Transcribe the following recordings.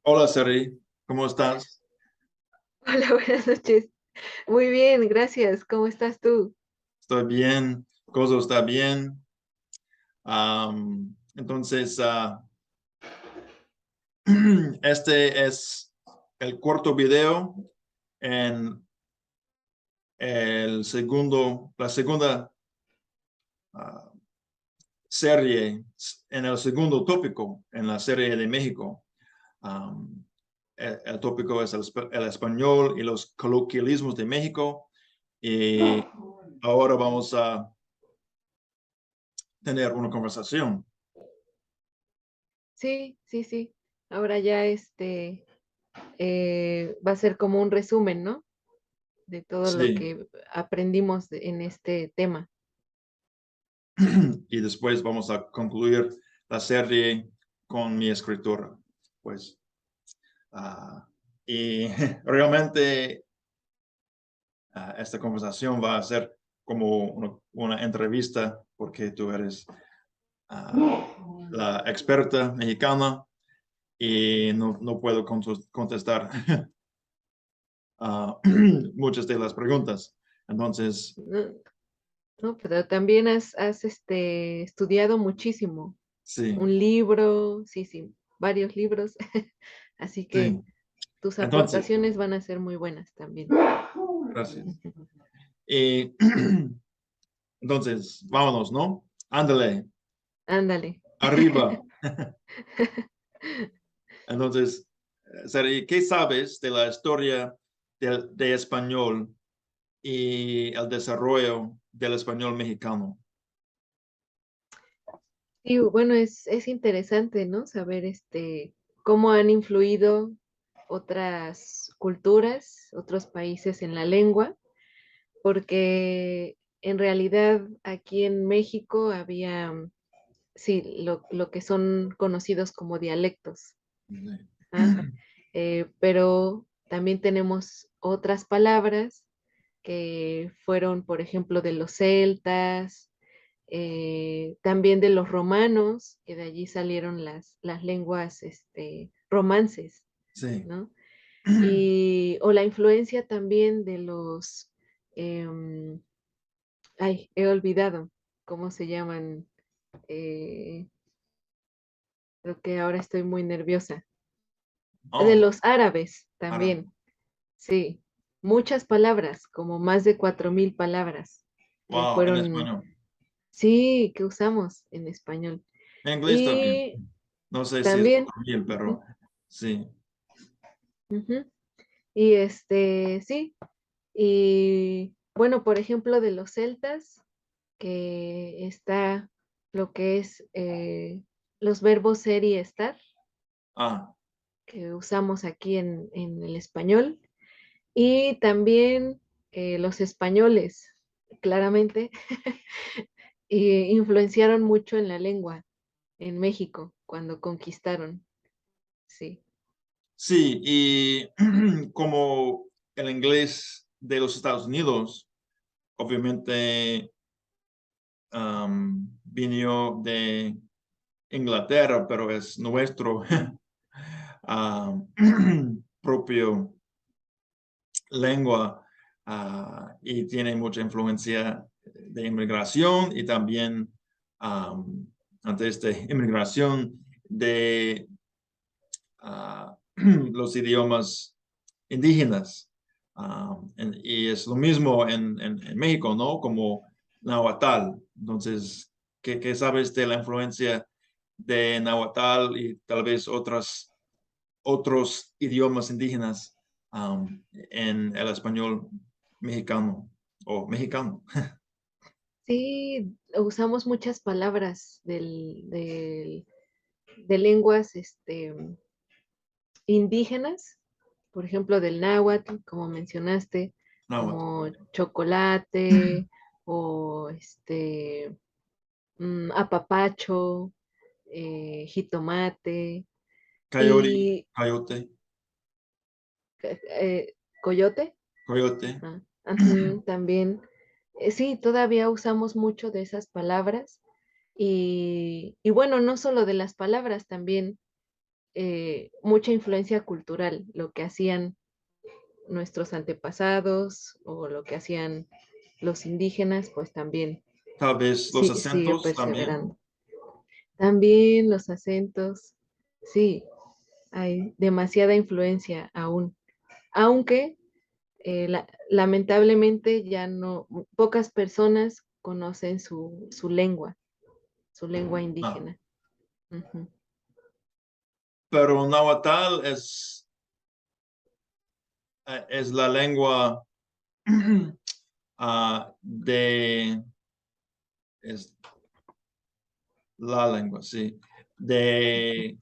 Hola, Sari, ¿cómo estás? Hola, buenas noches. Muy bien, gracias. ¿Cómo estás tú? Estoy bien, todo está bien. Entonces, este es el corto video en la segunda ah, serie, en el segundo tópico en la serie de México. Um, el tópico es el español y los coloquialismos de México. Y ahora vamos a tener una conversación. Sí, sí, sí. Ahora ya va a ser como un resumen, ¿no? De todo lo Sí. que aprendimos en este tema. Y después vamos a concluir la serie con mi escritura. Pues, uh, y realmente esta conversación va a ser como una entrevista porque tú eres la experta mexicana y no puedo contestar muchas de las preguntas. Entonces, No, no, pero también has estudiado muchísimo. sí, Un libro, sí, sí, varios libros. Así que sí. tus Entonces, aportaciones van a ser muy buenas también. gracias. Y entonces, vámonos, ¿no? Ándale, Ándale. arriba. Entonces, Sari, ¿qué sabes de la historia de español y el desarrollo del español mexicano? Sí, bueno, es interesante, ¿no? Saber cómo han influido otras culturas, otros países en la lengua, porque en realidad aquí en México había, sí, lo que son conocidos como dialectos, ¿ah? Pero también tenemos otras palabras que fueron, por ejemplo, de los celtas, también de los romanos, que de allí salieron las lenguas romances, Sí. ¿no? O la influencia también de ay, he olvidado cómo se llaman, eh, creo que ahora estoy muy nerviosa, de Oh, los árabes árabe. también, sí, muchas palabras, como más de 4,000 palabras que Wow, en fueron, español. sí, que usamos en español. En inglés también. Y No sé si es también, 4000, pero ujú, sí. ujú. Y sí, y bueno, por ejemplo, de los celtas, que está lo que es los verbos ser y estar, Ah, que usamos aquí en el español, y también los españoles, claramente, influenciaron mucho en la lengua en México cuando conquistaron, sí. sí, y como el inglés de los Estados Unidos, obviamente vino de Inglaterra, pero es nuestro um, propio lengua y tiene mucha influencia de inmigración y también antes de inmigración de los idiomas indígenas. Y es lo mismo en México, ¿no? Como Nahuatl. Entonces, ¿qué sabes de la influencia de Nahuatl y tal vez otros idiomas indígenas en el español mexicano o mexicano? Sí, usamos muchas palabras de lenguas indígenas, por ejemplo, del náhuatl, como mencionaste, Nahuatl. como chocolate o apapacho, jitomate Coyote, y coyote, coyote. coyote. Ujú, también. Sí, todavía usamos mucho de esas palabras y bueno, no solo de las palabras, también mucha influencia cultural, lo que hacían nuestros antepasados o lo que hacían los indígenas, pues también Tal vez los sigue acentos también. perseverando. También los acentos, sí, hay demasiada influencia aún, aunque lamentablemente ya no, pocas personas conocen su lengua Ah, indígena. Ujú. pero Nahuatl es la lengua de, es la lengua, sí, de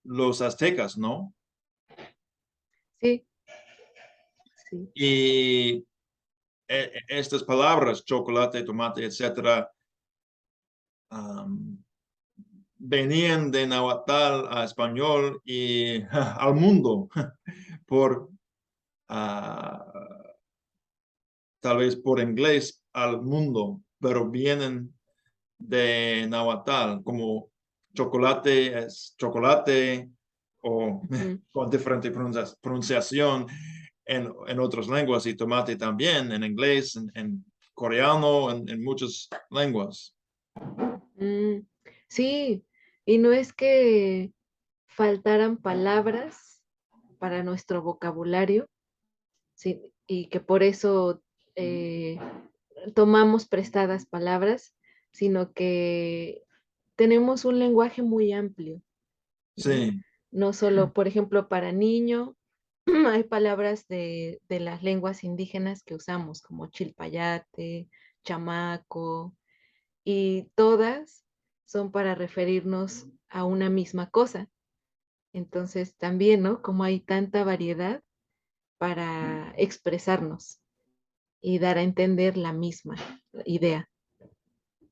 los aztecas, ¿no? Sí, sí. Y estas palabras, chocolate, tomate, etcétera, um, venían de Nahuatl a español y al mundo por uh, tal vez por inglés al mundo, pero vienen de Nahuatl, como chocolate es chocolate o Ujú. con diferente pronunciación en otras lenguas y tomate también en inglés, en coreano, en muchas lenguas. Mm, sí, y no es que faltaran palabras para nuestro vocabulario, sí, y que por eso eh, tomamos prestadas palabras, sino que tenemos un lenguaje muy amplio, ¿no? Sí, No solo, por ejemplo, para niño, hay palabras de las lenguas indígenas que usamos, como chilpayate, chamaco, y todas son para referirnos a una misma cosa. Entonces, también, ¿no? Como hay tanta variedad para expresarnos y dar a entender la misma idea.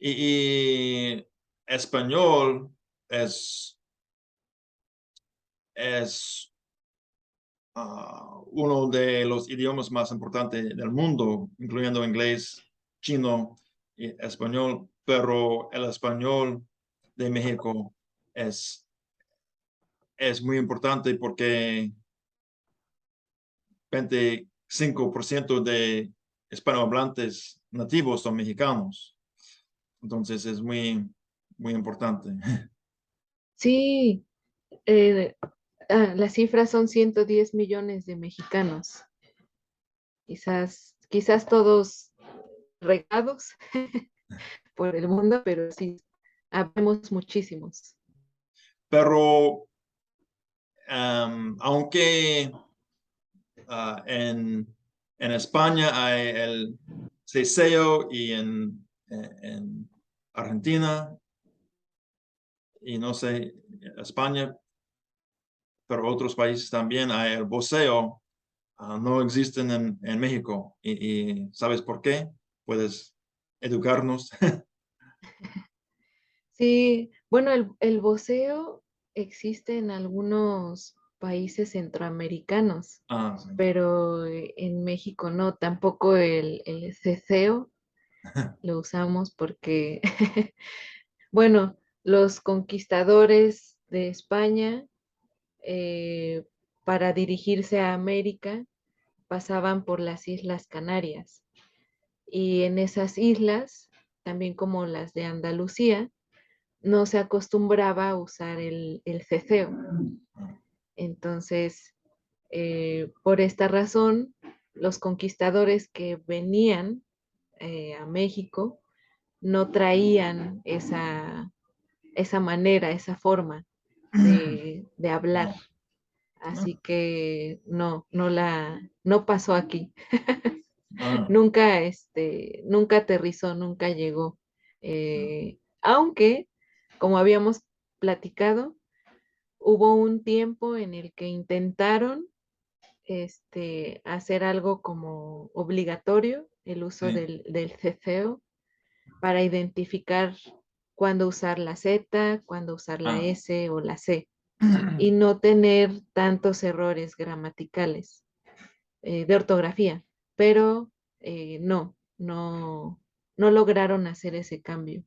y español es uno de los idiomas más importantes del mundo, incluyendo inglés, chino y español, pero el español de México es, es muy importante porque 25% de hispanohablantes nativos son mexicanos. Entonces es muy importante. Sí, las cifras son 110 millones de mexicanos, quizás todos regados por el mundo, pero sí, habemos muchísimos. Pero aunque en España hay el ceseo y en Argentina y no sé, España, pero otros países también hay el voceo, no existen en México. Y ¿sabes por qué? ¿Puedes educarnos? Sí, bueno, el voceo existe en algunos países centroamericanos, Sí. pero en México no, tampoco el ceceo lo usamos porque, bueno, los conquistadores de España, eh, para dirigirse a América, pasaban por las Islas Canarias. Y en esas islas, también como las de Andalucía, no se acostumbraba a usar el ceceo. Entonces, por esta razón, los conquistadores que venían a México no traían esa manera, esa forma de hablar. Wow. Así que no pasó aquí. Ah, Nunca, nunca aterrizó, nunca llegó. Aunque, como habíamos platicado, hubo un tiempo en el que intentaron hacer algo como obligatorio, el uso sí. del ceceo, para identificar cuándo usar la Z, cuándo usar la Ah. S o la C, y no tener tantos errores gramaticales de ortografía, pero no lograron hacer ese cambio.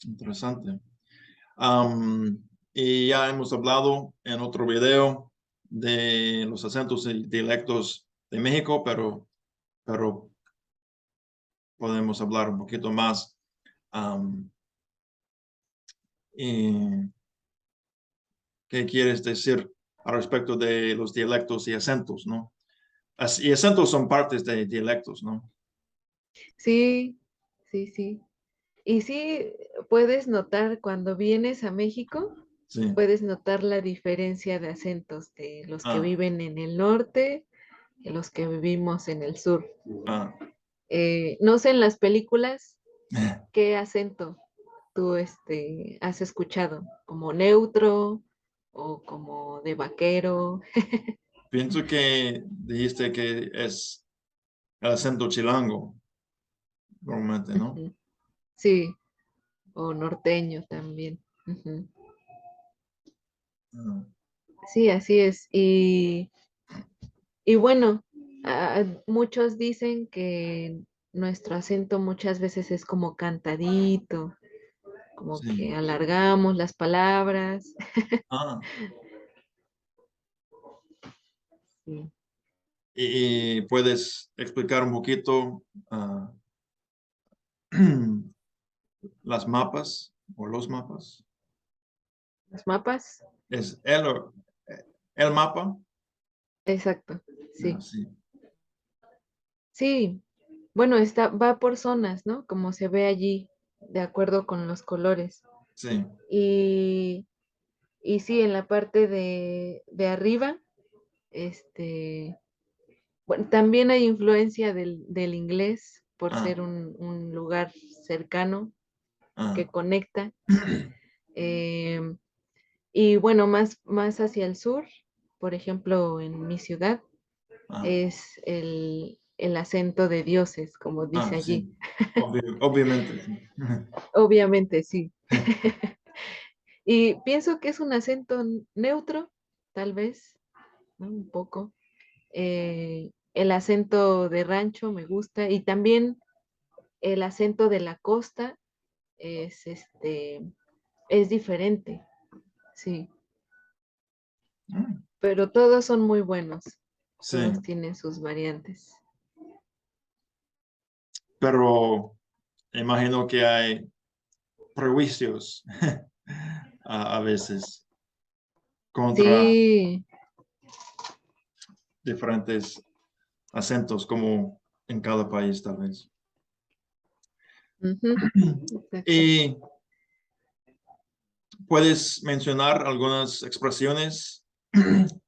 Interesante. Am, Y ya hemos hablado en otro video de los acentos y dialectos de México, pero podemos hablar un poquito más. ¿Y qué quieres decir al respecto de los dialectos y acentos, no? Y acentos son partes de dialectos, ¿no? Sí, sí, sí. Y sí, puedes notar cuando vienes a México, Sí. puedes notar la diferencia de acentos de los que Ah, viven en el norte y los que vivimos en el sur. ah. No sé en las películas qué acento tú has escuchado, como neutro o como de vaquero. Pienso que dijiste que es el acento chilango, normalmente, ¿no? Ujú. Sí, o norteño también. Ujú. Ah, Sí, así es. Y bueno, muchos dicen que nuestro acento muchas veces es como cantadito, como sí. que alargamos las palabras. Ah, Sí, y puedes explicar un poquito las mapas o los mapas. los mapas, ¿Es el mapa? exacto, Ah, sí. sí, Sí, bueno, va por zonas, ¿no? Como se ve allí, de acuerdo con los colores. sí. Y, y sí, en la parte de arriba, este, bueno, también hay influencia del inglés por Ah, ser un lugar cercano ah, que conecta. em, y bueno, más hacia el sur, por ejemplo, en mi ciudad, ah, es el acento de dioses, como dice ah, allí. sí. Obviamente, sí. Obviamente, sí. Y pienso que es un acento neutro, tal vez, ¿no? Un poco. El acento de rancho me gusta y también el acento de la costa es es diferente, sí, Mm, pero todos son muy buenos, sí, todos tienen sus variantes. pero imagino que hay prejuicios a veces contra Sí, diferentes acentos como en cada país tal vez. ujú, exacto. Y puedes mencionar algunas expresiones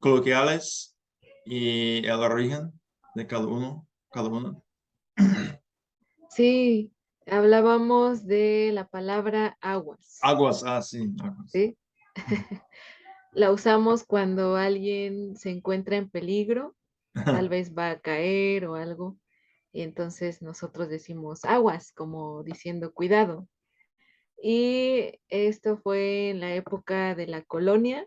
coloquiales y el origen de cada uno, cada una. Sí, hablábamos de la palabra aguas, Aguas, ah, sí, aguas. ¿sí? La usamos cuando alguien se encuentra en peligro, tal vez va a caer o algo, y entonces nosotros decimos aguas, como diciendo cuidado. Y esto fue en la época de la colonia,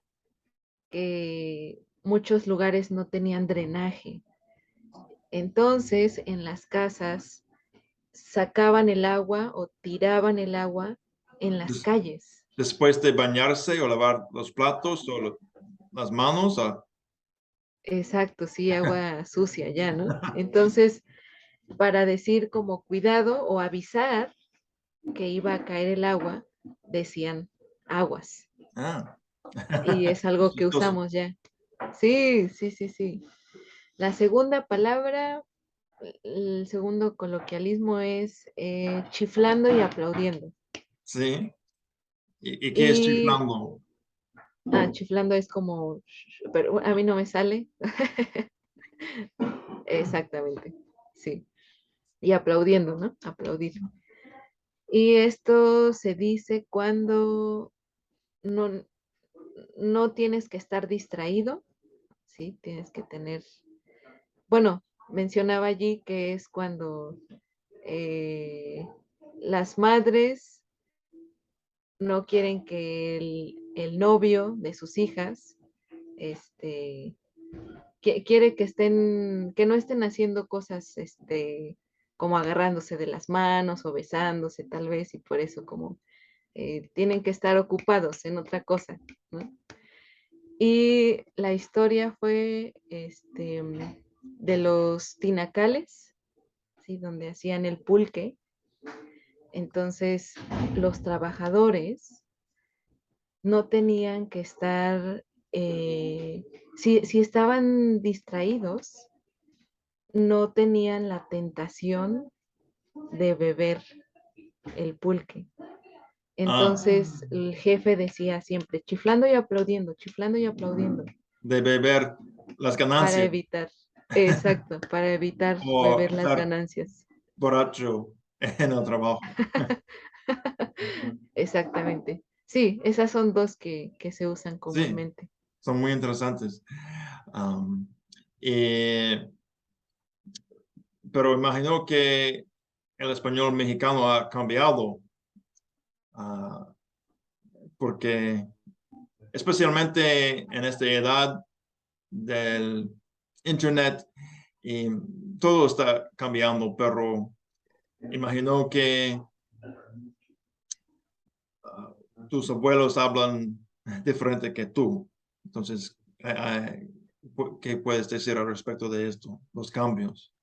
que muchos lugares no tenían drenaje. Entonces, en las casas sacaban el agua o tiraban el agua en las Des- calles. Después de bañarse o lavar los platos o las manos, ah, Exacto, sí, agua sucia ya, ¿no? Entonces, para decir como cuidado o avisar que iba a caer el agua, decían aguas. ah. Y es Qué algo que chistoso. usamos ya. Sí, sí, sí, sí. La segunda palabra, el segundo coloquialismo es chiflando y aplaudiendo. Sí. ¿Y qué es Y chiflando? chiflando es como, pero a mí no me sale. Exactamente, sí. Y aplaudiendo, ¿no? Aplaudir. Y esto se dice cuando no, no tienes que estar distraído, ¿sí? Tienes que tener, bueno, mencionaba allí que es cuando eh, las madres no quieren que el novio de sus hijas, este, quiere que estén, que no estén haciendo cosas, como agarrándose de las manos o besándose tal vez, y por eso como tienen que estar ocupados en otra cosa, ¿no? Y la historia fue de los tinacales, ¿sí? Donde hacían el pulque. Entonces, los trabajadores no tenían que estar, si estaban distraídos, no tenían la tentación de beber el pulque. Ah, Entonces, el jefe decía siempre, chiflando y aplaudiendo, de beber las para ganancias evitar, exacto, para evitar o beber las estar ganancias. borracho en el trabajo. Exactamente. Sí, esas son dos que se usan Sí, comúnmente. son muy interesantes. Am, eh, pero imagino que el español mexicano ha cambiado, ah, porque especialmente en esta edad del internet y todo está cambiando, pero imagino que ah, tus abuelos hablan diferente que tú. Entonces, ¿qué puedes decir al respecto de esto, los cambios?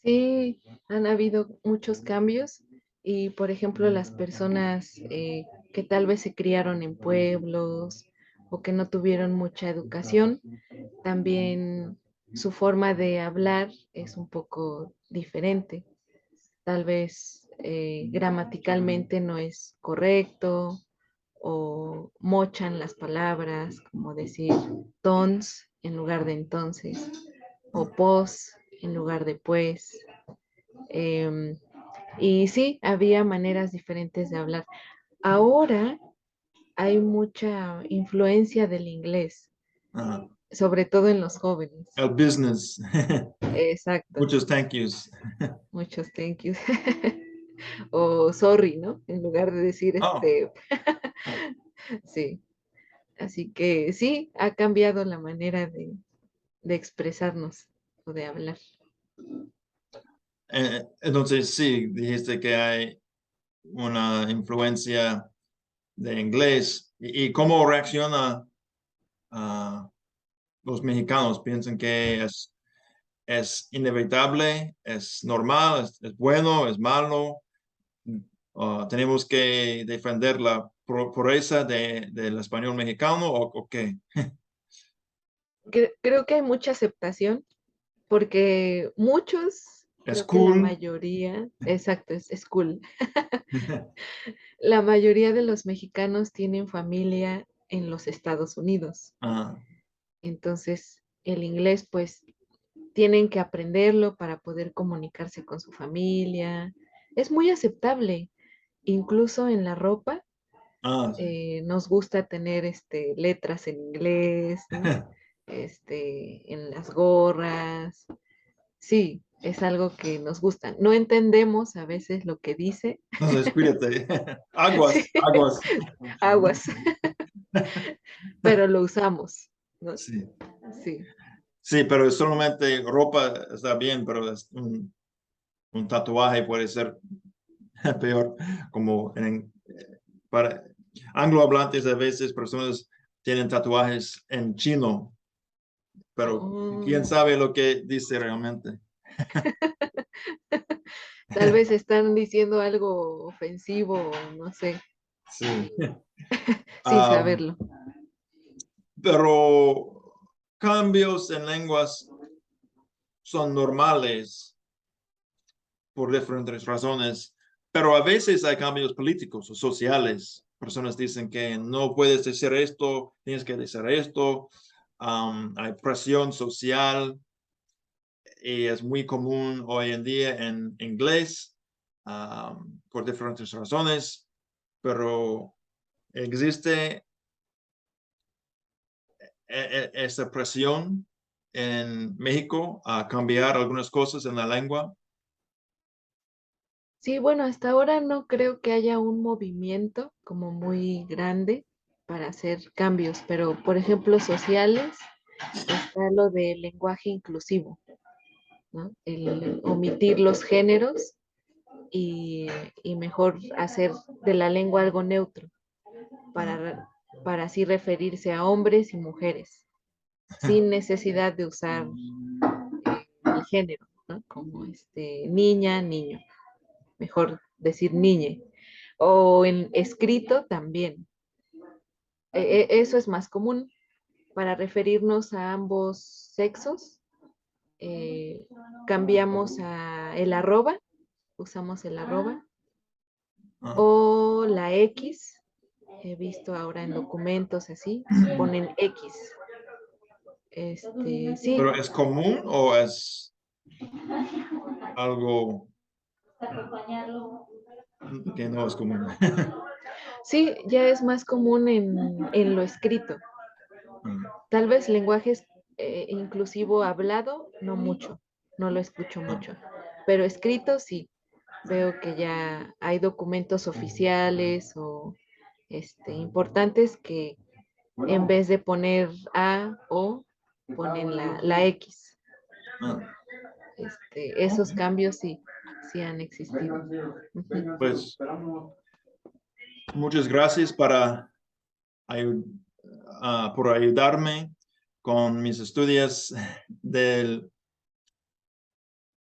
Sí, han habido muchos cambios y, por ejemplo, las personas que tal vez se criaron en pueblos o que no tuvieron mucha educación, también su forma de hablar es un poco diferente. Tal vez gramaticalmente no es correcto o mochan las palabras, como decir tons en lugar de entonces o pos en lugar de pues. Em, y sí, había maneras diferentes de hablar. Ahora hay mucha influencia del inglés, Ah, sobre todo en los jóvenes. el business. Exacto, Muchos thank yous. muchos thank yous. O sorry, ¿no? En lugar de decir Oh, sí. Así que sí, ha cambiado la manera de expresarnos o de hablar. entonces sí, dijiste que hay una influencia de inglés. ¿Y cómo reacciona los mexicanos? ¿Piensan que es inevitable, es normal, es bueno, es malo? ¿Tenemos que defender la pureza del español mexicano o qué? Creo que hay mucha aceptación porque muchos, ¿Es creo que la cool? mayoría, exacto, es cool. La mayoría de los mexicanos tienen familia en los Estados Unidos. Ah, Entonces, el inglés, pues, tienen que aprenderlo para poder comunicarse con su familia. Es muy aceptable, incluso en la ropa. sí. Nos gusta tener letras en inglés, ¿no? En las gorras. Sí, es algo que nos gusta. No entendemos a veces lo que dice. Entonces, cuídate. Sí, Aguas, aguas. aguas, pero lo usamos, ¿no? Sí. Sí. Sí, pero solamente ropa está bien, pero es un tatuaje puede ser peor, como para anglohablantes a veces personas tienen tatuajes en chino, pero quién Oh, sabe lo que dice realmente. tal vez están diciendo algo ofensivo, no sé, Sí. sin Am, saberlo. pero cambios en lenguas son normales por diferentes razones, pero a veces hay cambios políticos o sociales. Personas dicen que no puedes decir esto, tienes que decir esto. Hay presión social y es muy común hoy en día en inglés por diferentes razones, pero existe esa presión en México a cambiar algunas cosas en la lengua. Sí, bueno, hasta ahora no creo que haya un movimiento como muy grande para hacer cambios, pero por ejemplo, sociales, está lo del lenguaje inclusivo, ¿no? El omitir los géneros y, y mejor hacer de la lengua algo neutro para así referirse a hombres y mujeres, sin necesidad de usar el género, ¿no? Como niña, niño, mejor decir niñe. O en escrito también. Eso es más común para referirnos a ambos sexos. eh, Cambiamos a el arroba, usamos el arroba, Ah, o la X. He visto ahora en documentos así, ponen X. Sí, ¿pero es común o es algo que no es común? sí, ya es más común en lo escrito. Ah, Tal vez lenguajes inclusivo hablado, no mucho, no lo escucho ah, mucho, pero escrito sí. Veo que ya hay documentos oficiales o importantes que en vez de poner A o ponen la X. ah. Esos Ok. cambios sí, sí han existido. Ujú. Pues muchas gracias por ayudarme con mis estudios del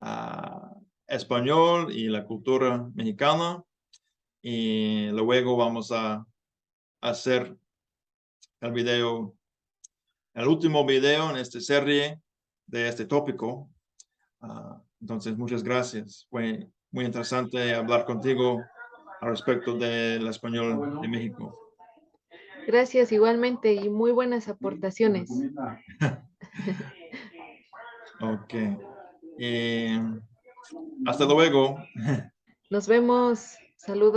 ah, español y la cultura mexicana. Y luego vamos a hacer el video, el último video en esta serie de este tópico. Entonces, muchas gracias. Fue muy interesante hablar contigo al respecto del español de México. Gracias igualmente y muy buenas aportaciones. Ok. Eh, hasta luego. Nos vemos. Saludos.